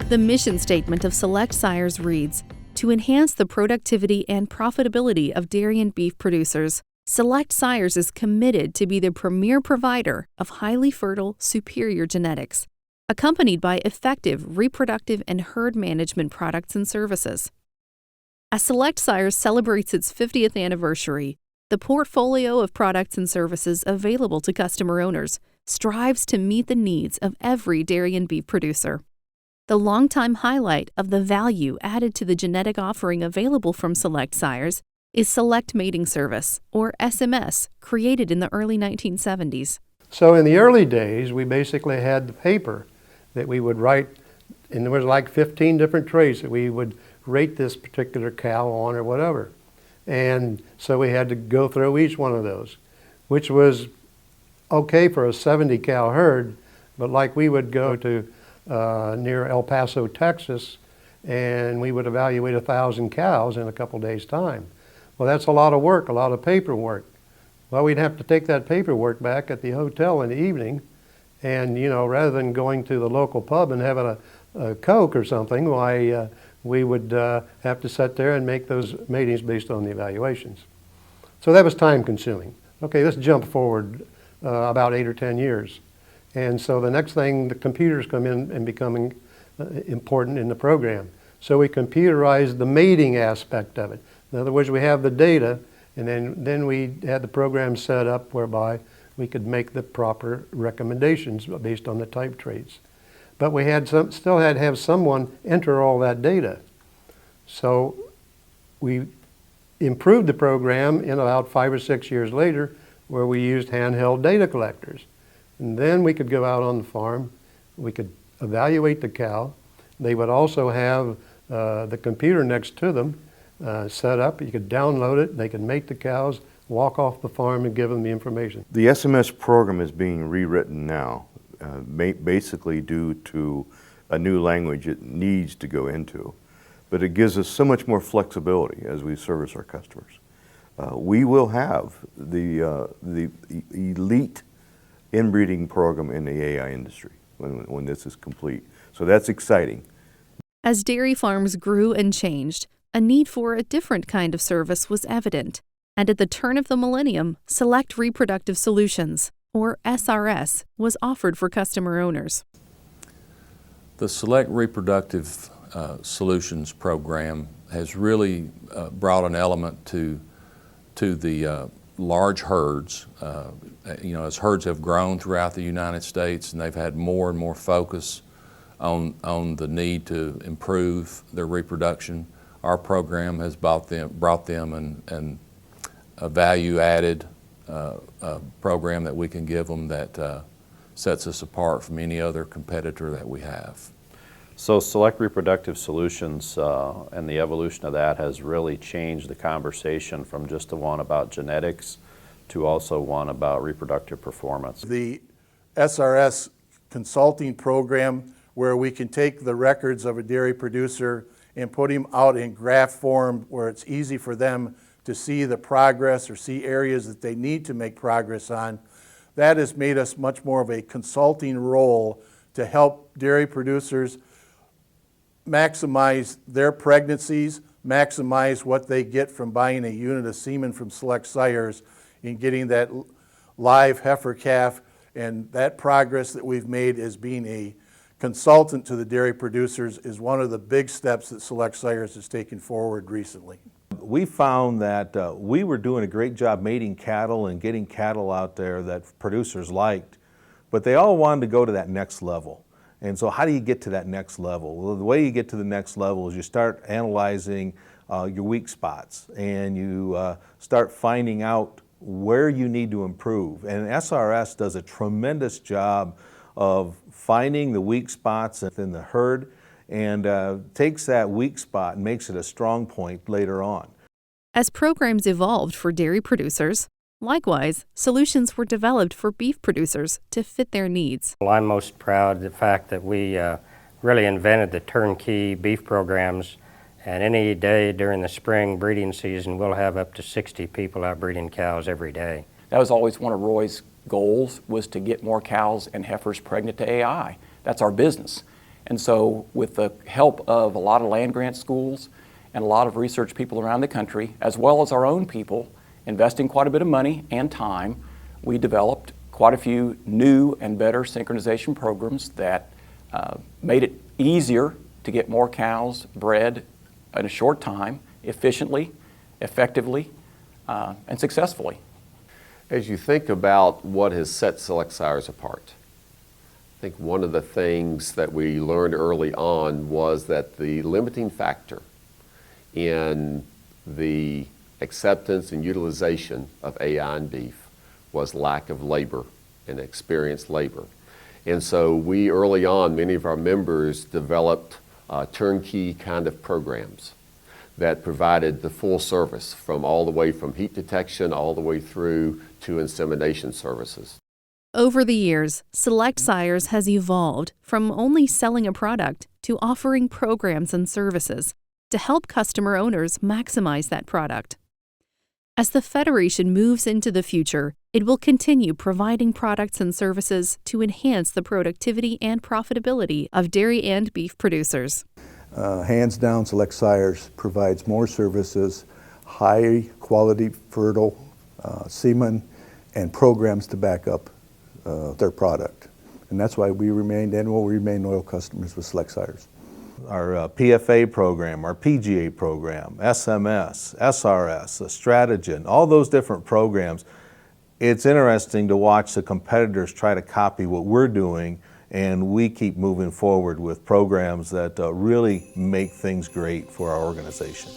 The mission statement of Select Sires reads, "To enhance the productivity and profitability of dairy and beef producers, Select Sires is committed to be the premier provider of highly fertile, superior genetics, accompanied by effective reproductive and herd management products and services." As Select Sires celebrates its 50th anniversary, the portfolio of products and services available to customer owners strives to meet the needs of every dairy and beef producer. The longtime highlight of the value added to the genetic offering available from Select Sires is Select Mating Service, or SMS, created in the early 1970s. So in the early days, we basically had the paper that we would write, and there was like 15 different traits that we would rate this particular cow on or whatever. And so we had to go through each one of those, which was okay for a 70 cow herd, but like we would go to near El Paso, Texas, and we would evaluate 1,000 cows in a couple days' time. Well, that's a lot of work, a lot of paperwork. Well, we'd have to take that paperwork back at the hotel in the evening, and rather than going to the local pub and having a Coke or something, why we would have to sit there and make those matings based on the evaluations. So that was time consuming. Okay, let's jump forward about 8 or 10 years. And so the next thing, the computers come in and becoming important in the program. So we computerized the mating aspect of it. In other words, we have the data, and then we had the program set up whereby we could make the proper recommendations based on the type traits. But we still had to have someone enter all that data. So we improved the program in about 5 or 6 years later, where we used handheld data collectors. And then we could go out on the farm, we could evaluate the cow. They would also have the computer next to them set up. You could download it, they could mate the cows, walk off the farm and give them the information. The SMS program is being rewritten now, basically due to a new language it needs to go into. But it gives us so much more flexibility as we service our customers. We will have the elite inbreeding program in the AI industry when this is complete. So that's exciting. As dairy farms grew and changed, a need for a different kind of service was evident. And at the turn of the millennium, Select Reproductive Solutions, or SRS, was offered for customer owners. The Select Reproductive Solutions program has really brought an element to the large herds. As herds have grown throughout the United States and they've had more and more focus on the need to improve their reproduction, our program has brought them a value-added program that we can give them that sets us apart from any other competitor that we have. So Select Reproductive Solutions and the evolution of that has really changed the conversation from just the one about genetics to also one about reproductive performance. The SRS consulting program, where we can take the records of a dairy producer and put them out in graph form where it's easy for them to see the progress or see areas that they need to make progress on. That has made us much more of a consulting role to help dairy producers maximize their pregnancies, maximize what they get from buying a unit of semen from Select Sires and getting that live heifer calf. And that progress that we've made as being a consultant to the dairy producers is one of the big steps that Select Sires has taken forward recently. We found that we were doing a great job mating cattle and getting cattle out there that producers liked, but they all wanted to go to that next level. And so how do you get to that next level? Well, the way you get to the next level is you start analyzing your weak spots, and you start finding out where you need to improve. And SRS does a tremendous job of finding the weak spots within the herd and takes that weak spot and makes it a strong point later on. As programs evolved for dairy producers, likewise, solutions were developed for beef producers to fit their needs. Well, I'm most proud of the fact that we really invented the turnkey beef programs, and any day during the spring breeding season, we'll have up to 60 people out breeding cows every day. That was always one of Roy's goals, was to get more cows and heifers pregnant to AI. That's our business. And so with the help of a lot of land-grant schools and a lot of research people around the country, as well as our own people, investing quite a bit of money and time, we developed quite a few new and better synchronization programs that made it easier to get more cows bred in a short time, efficiently, effectively, and successfully. As you think about what has set Select Sires apart, I think one of the things that we learned early on was that the limiting factor in the acceptance and utilization of AI in beef was lack of labor and experienced labor. And so we early on, many of our members developed turnkey kind of programs that provided the full service from all the way from heat detection all the way through to insemination services. Over the years, Select Sires has evolved from only selling a product to offering programs and services to help customer owners maximize that product. As the Federation moves into the future, it will continue providing products and services to enhance the productivity and profitability of dairy and beef producers. Hands down, Select Sires provides more services, high quality fertile semen, and programs to back up their product. And that's why we remained and will remain loyal customers with Select Sires. Our PFA program, our PGA program, SMS, SRS, Stratogen, all those different programs. It's interesting to watch the competitors try to copy what we're doing, and we keep moving forward with programs that really make things great for our organization.